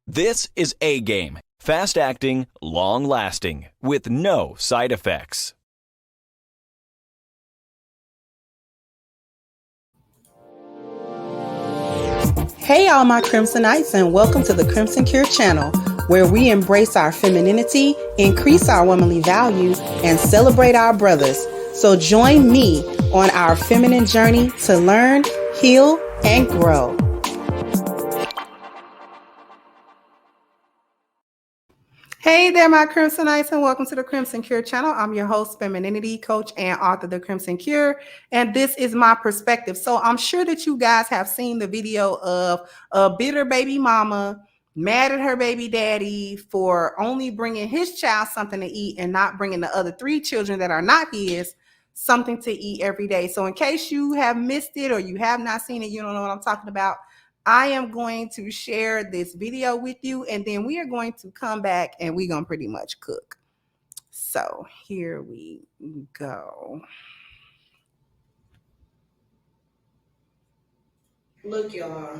This is A-Game, fast-acting, long-lasting, with no side effects. Hey all my Crimsonites, and welcome to the Crimson Cure channel, where we embrace our femininity, increase our womanly value, and celebrate our brothers. So join me on our feminine journey to learn, heal, and grow. Hey there, my Crimsonites, and welcome to the Crimson Cure channel. I'm your host, femininity coach, and author of The Crimson Cure, and this is my perspective. So I'm sure that you guys have seen the video of a bitter baby mama mad at her baby daddy for only bringing his child something to eat and not bringing the other 3 children that are not his something to eat every day. So in case you have missed it or you have not seen it, you don't know what I'm talking about, I am going to share this video with you, and then we are going to come back and we're going to pretty much cook. So here we go. Look, y'all,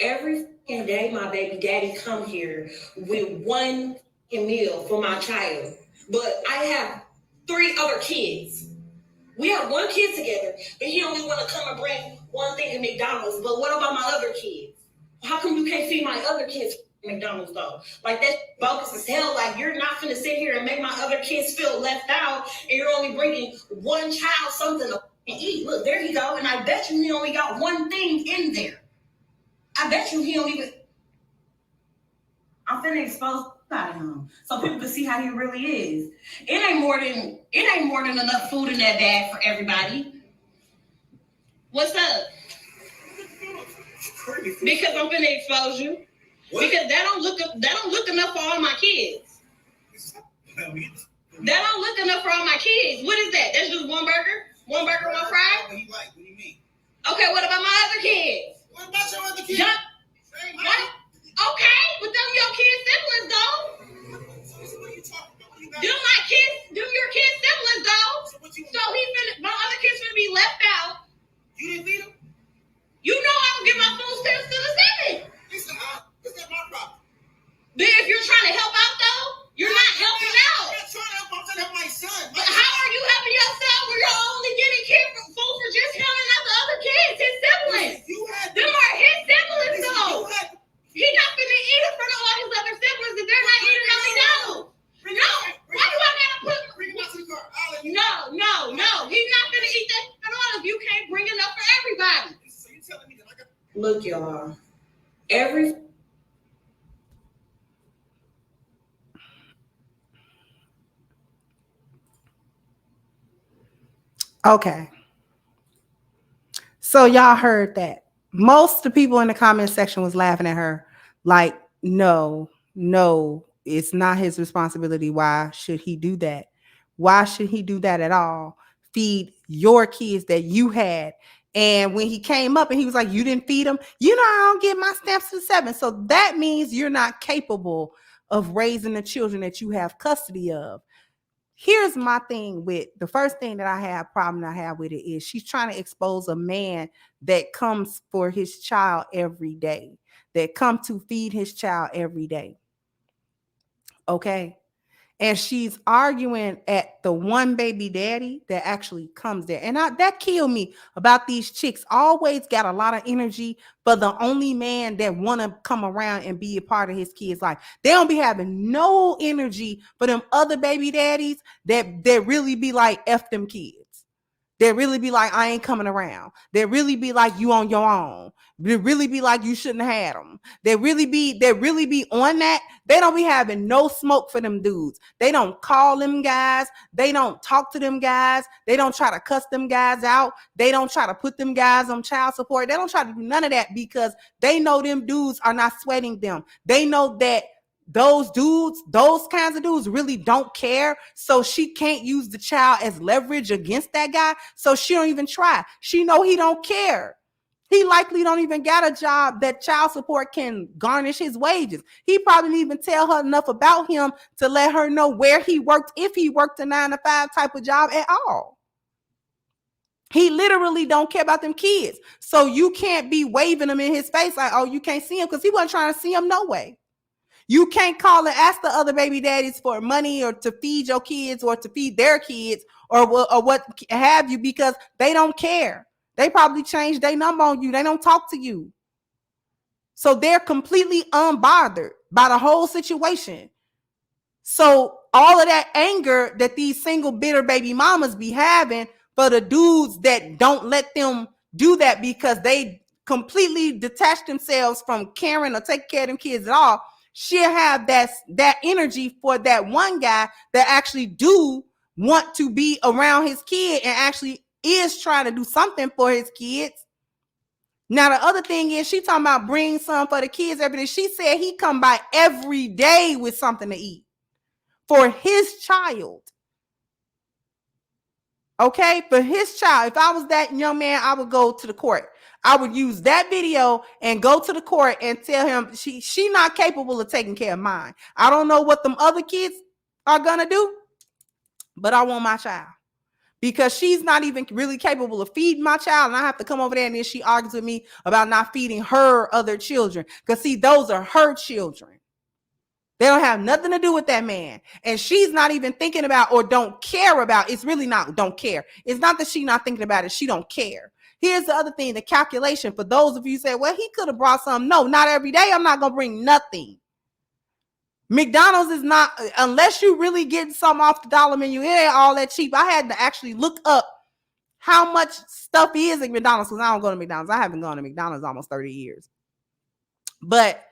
every day my baby daddy come here with one meal for my child, but I have 3 other kids. We have 1 kid together, but he only want to come and bring one thing to McDonald's. But what about my other kids? How come you can't feed my other kids McDonald's though? Like, that's bogus as hell. Like, you're not gonna sit here and make my other kids feel left out, and you're only bringing one child something to eat. Look, there you go. And I bet you he only got one thing in there. I bet you he don't even. I'm finna expose out of him so people can see how he really is. It ain't more than enough food in that bag for everybody. What's up? Because I'm finna expose you. What? Because that don't look enough for all my kids. That don't look enough for all my kids. What is that? That's just one burger? One burger, one fry? What do you mean? Okay, what about my other kids? What about your other kids? What? Okay, but them your kids' siblings, though. So what are you talking about? Them your kids' siblings, though. So my other kids finna be left out. You didn't feed them? You know I don't get my food stamps to the 7th. Listen, is that my problem? But if you're trying to help out, though, you're not helping out. I'm not trying to help. I'm trying to help my son. But how are you helping yourself when you're only getting food for just him and not the other kids, his siblings? Them are his siblings, though. He's not gonna eat in front of all his other siblings if they're not eating on McDonald's. No. Why do I gotta put? No. He's not gonna eat that at all if you can't bring enough for everybody. So you telling me that I got? Look, y'all. Okay. So y'all heard that. Most of the people in the comment section was laughing at her like, no, it's not his responsibility. Why should he do that? Why should he do that at all? Feed your kids that you had. And when he came up and he was like, you didn't feed them, you know, I don't get my stamps to 7. So that means you're not capable of raising the children that you have custody of. Here's my thing with the first thing that I have with it is she's trying to expose a man that comes for his child every day, that come to feed his child every day. Okay. And she's arguing at the one baby daddy that actually comes there. And that killed me about these chicks. Always got a lot of energy for the only man that want to come around and be a part of his kid's life. They don't be having no energy for them other baby daddies that really be like, F them kids. They really be like, I ain't coming around. They really be like, you on your own. They really be like, you shouldn't have had them. They really be on that. They don't be having no smoke for them dudes. They don't call them guys. They don't talk to them guys. They don't try to cuss them guys out. They don't try to put them guys on child support. They don't try to do none of that because they know them dudes are not sweating them. They know that those kinds of dudes really don't care. So she can't use the child as leverage against that guy. So she don't even try. She know he don't care. He likely don't even got a job that child support can garnish his wages. He probably didn't even tell her enough about him to let her know where he worked, if he worked a 9-to-5 type of job at all. He literally don't care about them kids. So you can't be waving them in his face like, oh, you can't see him, because he wasn't trying to see him no way. You can't call and ask the other baby daddies for money or to feed your kids or to feed their kids or what have you, because they don't care. They probably changed their number on you. They don't talk to you. So they're completely unbothered by the whole situation. So all of that anger that these single bitter baby mamas be having for the dudes that don't let them do that because they completely detach themselves from caring or taking care of them kids at all, she'll have that energy for that one guy that actually do want to be around his kid and actually is trying to do something for his kids. Now, the other thing is she talking about bring some for the kids every day. She said he come by every day with something to eat for his child. Okay, for his child. If I was that young man, I would go to the court. I would use that video and go to the court and tell him she not capable of taking care of mine. I don't know what them other kids are gonna do, but I want my child. Because she's not even really capable of feeding my child, and I have to come over there and then she argues with me about not feeding her other children. Because see, those are her children. They don't have nothing to do with that man. And she's not even thinking about or don't care about. It's really not don't care. It's not that she's not thinking about it. She don't care. Here's the other thing, the calculation. For those of you who say, well, he could have brought something. No, not every day. I'm not going to bring nothing. McDonald's is not, unless you really getting something off the dollar menu, it ain't all that cheap. I had to actually look up how much stuff is at McDonald's because I don't go to McDonald's. I haven't gone to McDonald's almost 30 years. But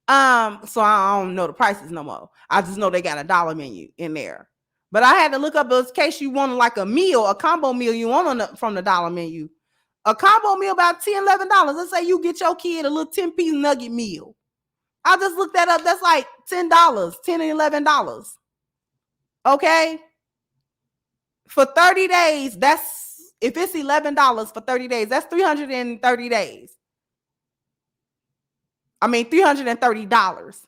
so I don't know the prices no more. I just know they got a dollar menu in there. But I had to look up in case you want like a meal, a combo meal you want from the dollar menu. A combo meal about $10, $11. Let's say you get your kid a little 10-piece nugget meal. I just looked that up. That's like $10, $10 and $11. Okay. For 30 days, that's, if it's $11 for 30 days, that's 330 days. I mean, $330.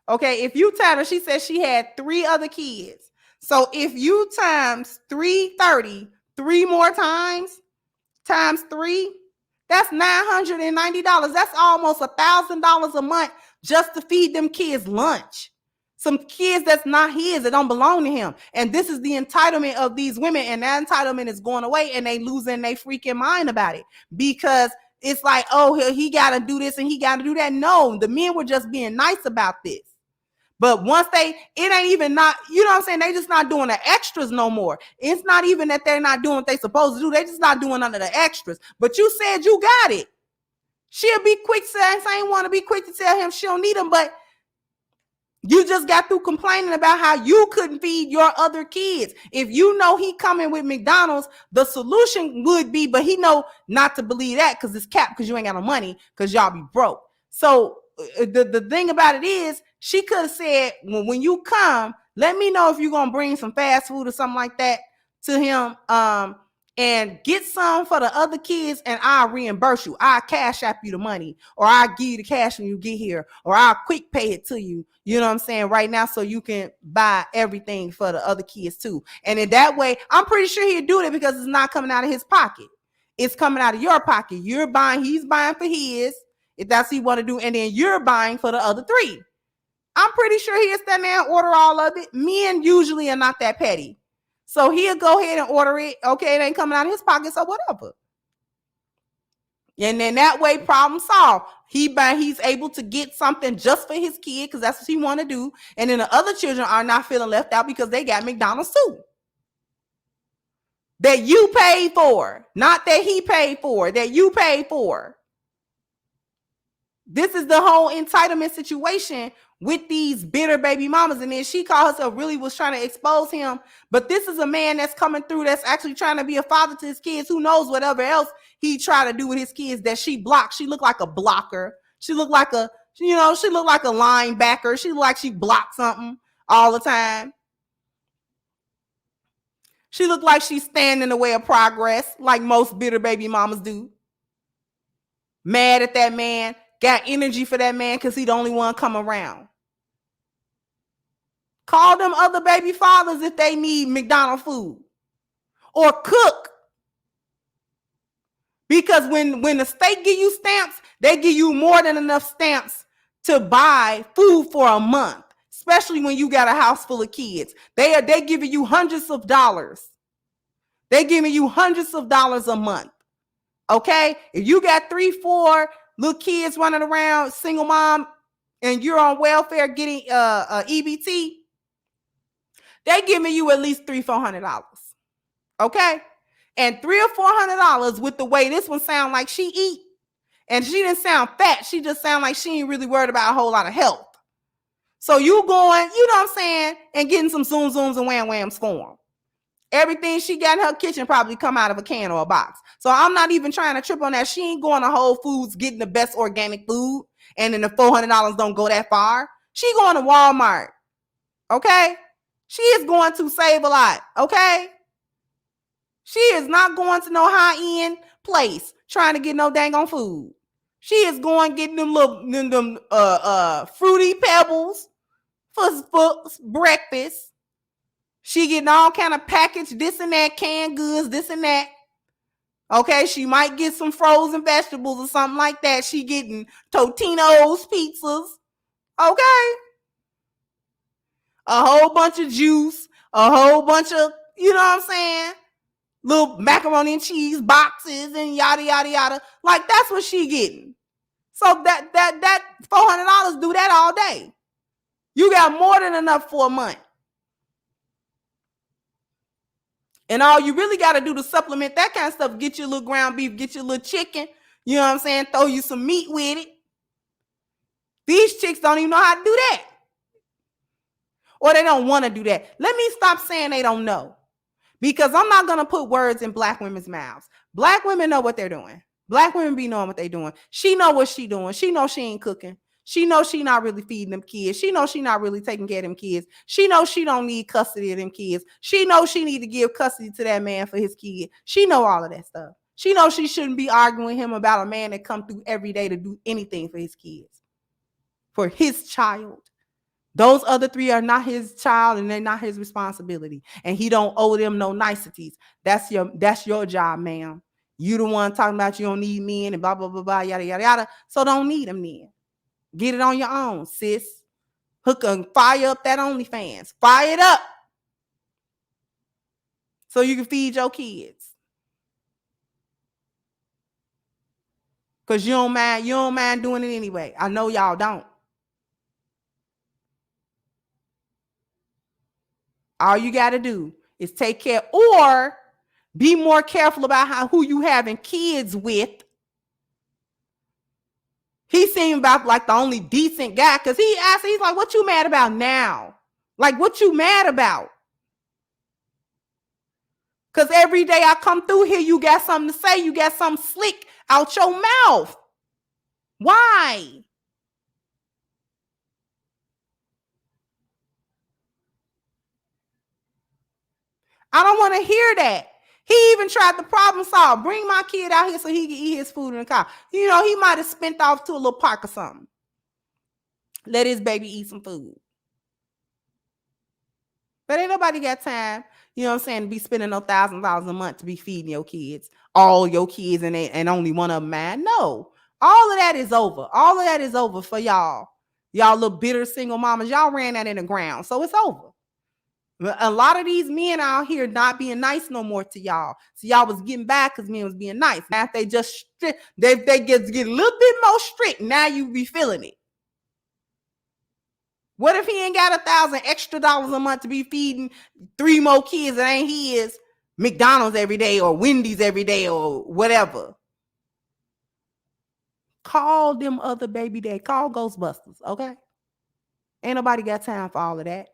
Okay. If you times, she said she had 3 other kids. So if you times 330, 3 more times 3, that's $990. That's almost $1,000 a month just to feed them kids lunch. Some kids that's not his, that don't belong to him. And this is the entitlement of these women. And that entitlement is going away and they losing their freaking mind about it. Because it's like, oh, he got to do this and he got to do that. No, the men were just being nice about this. But once it ain't even not, you know what I'm saying? They just not doing the extras no more. It's not even that they're not doing what they supposed to do. They just not doing none of the extras. But you said you got it. She'll be quick to say, I ain't want to be quick to tell him she don't need him, but you just got through complaining about how you couldn't feed your other kids. If you know he coming with McDonald's, the solution would be, but he know not to believe that because it's capped because you ain't got no money because y'all be broke. So the thing about it is, she could have said, when you come, let me know if you're going to bring some fast food or something like that to him and get some for the other kids and I'll reimburse you. I'll cash app you the money or I'll give you the cash when you get here or I'll quick pay it to you. You know what I'm saying? Right now so you can buy everything for the other kids too. And in that way, I'm pretty sure he'd do it because it's not coming out of his pocket. It's coming out of your pocket. You're buying, he's buying for his, if that's what he want to do. And then you're buying for the other 3. I'm pretty sure he'll stand there and order all of it. Men usually are not that petty. So he'll go ahead and order it. Okay, it ain't coming out of his pocket, so whatever. And then that way, problem solved. He's able to get something just for his kid because that's what he want to do. And then the other children are not feeling left out because they got McDonald's too. That you paid for. Not that he paid for. That you paid for. This is the whole entitlement situation with these bitter baby mamas. And then she called herself really was trying to expose him. But this is a man that's coming through that's actually trying to be a father to his kids. Who knows whatever else he tried to do with his kids that she blocked. She looked like a blocker. She looked like a, she looked like a linebacker. She looked like she blocked something all the time. She looked like she's standing in the way of progress like most bitter baby mamas do. Mad at that man. Got energy for that man because he the only one come around. Call them other baby fathers if they need McDonald's food. Or cook. Because when the state give you stamps, they give you more than enough stamps to buy food for a month, especially when you got a house full of kids. They giving you hundreds of dollars. They're giving you hundreds of dollars a month. Okay? If you got 3, 4 little kids running around, single mom, and you're on welfare getting EBT, they giving you at least $300-$400. Okay? And $300 or $400 with the way this one sound like she eat. And she didn't sound fat. She just sound like she ain't really worried about a whole lot of health. So you going, you know what I'm saying, and getting some zoom zooms and wham whams for them. Everything she got in her kitchen probably come out of a can or a box. So I'm not even trying to trip on that. She ain't going to Whole Foods getting the best organic food, and then the $400 don't go that far. She going to Walmart. Okay? She is going to save a lot. Okay? She is not going to no high-end place trying to get no dang on food. She is going getting them little fruity pebbles for breakfast. She getting all kind of packaged this and that, canned goods, this and that. Okay, she might get some frozen vegetables or something like that. She getting Totino's pizzas. Okay. A whole bunch of juice, a whole bunch of, you know what I'm saying? Little macaroni and cheese boxes and yada, yada, yada. Like, that's what she getting. So that $400 do that all day. You got more than enough for a month. And all you really got to do to supplement that kind of stuff, get your little ground beef, get your little chicken, you know what I'm saying? Throw you some meat with it. These chicks don't even know how to do that. Or they don't want to do that. Let me stop saying they don't know. Because I'm not going to put words in black women's mouths. Black women know what they're doing. Black women be knowing what they're doing. She know what she doing. She know she ain't cooking. She knows she not really feeding them kids. She knows she not really taking care of them kids. She knows she don't need custody of them kids. She knows she need to give custody to that man for his kid. She know all of that stuff. She knows she shouldn't be arguing with him about a man that come through every day to do anything for his kids, for his child. Those other 3 are not his child and they're not his responsibility. And he don't owe them no niceties. That's your job, ma'am. You the one talking about you don't need men and blah, blah, blah, blah, yada, yada, yada. So don't need them then. Get it on your own, sis. Hook and fire up that OnlyFans. Fire it up. So you can feed your kids. Because you don't mind doing it anyway. I know y'all don't. All you got to do is take care or be more careful about who you having kids with. He seemed about like the only decent guy because he's like, what you mad about now? Like, what you mad about? Because every day I come through here, you got something to say. You got something slick out your mouth. Why? I don't want to hear that. He even tried to problem solve. Bring my kid out here so he can eat his food in the car. You know, he might have spent off to a little park or something. Let his baby eat some food. But ain't nobody got time, you know what I'm saying, to be spending no $1,000 a month to be feeding your kids. All your kids and only one of them mad. No. All of that is over. All of that is over for y'all. Y'all little bitter single mamas. Y'all ran that in the ground. So it's over. A lot of these men out here not being nice no more to y'all. So y'all was getting back because men was being nice. Now if they just they get a little bit more strict, now you be feeling it. What if he ain't got $1,000 extra a month to be feeding 3 more kids that ain't his, McDonald's every day or Wendy's every day or whatever? Call them other baby dad. Call Ghostbusters, okay? Ain't nobody got time for all of that.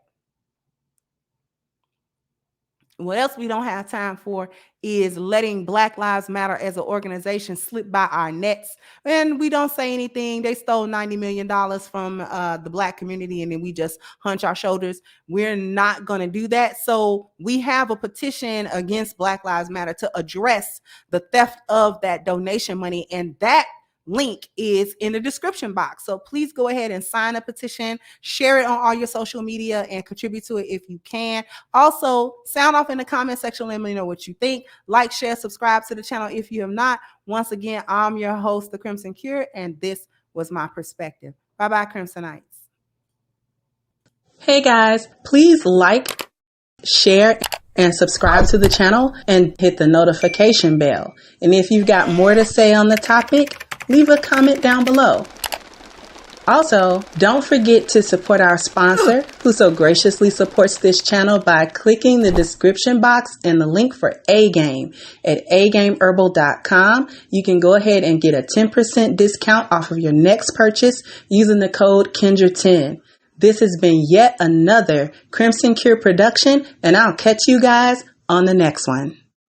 What else we don't have time for is letting Black Lives Matter as an organization slip by our nets. And we don't say anything. They stole $90 million from the Black community, and then we just hunch our shoulders. We're not going to do that. So we have a petition against Black Lives Matter to address the theft of that donation money. And that link is in the description box. So please go ahead and sign a petition, share it on all your social media, and contribute to it if you can. Also, sound off in the comment section. Let me know what you think. Like, share, subscribe to the channel if you have not. Once again, I'm your host, The Crimson Cure, and this was my perspective. Bye-bye, Crimsonites. Hey guys, please like, share, and subscribe to the channel and hit the notification bell. And if you've got more to say on the topic, leave a comment down below. Also, don't forget to support our sponsor who so graciously supports this channel by clicking the description box and the link for A-Game at agameherbal.com. You can go ahead and get a 10% discount off of your next purchase using the code Kendra10. This has been yet another Crimson Cure production, and I'll catch you guys on the next one.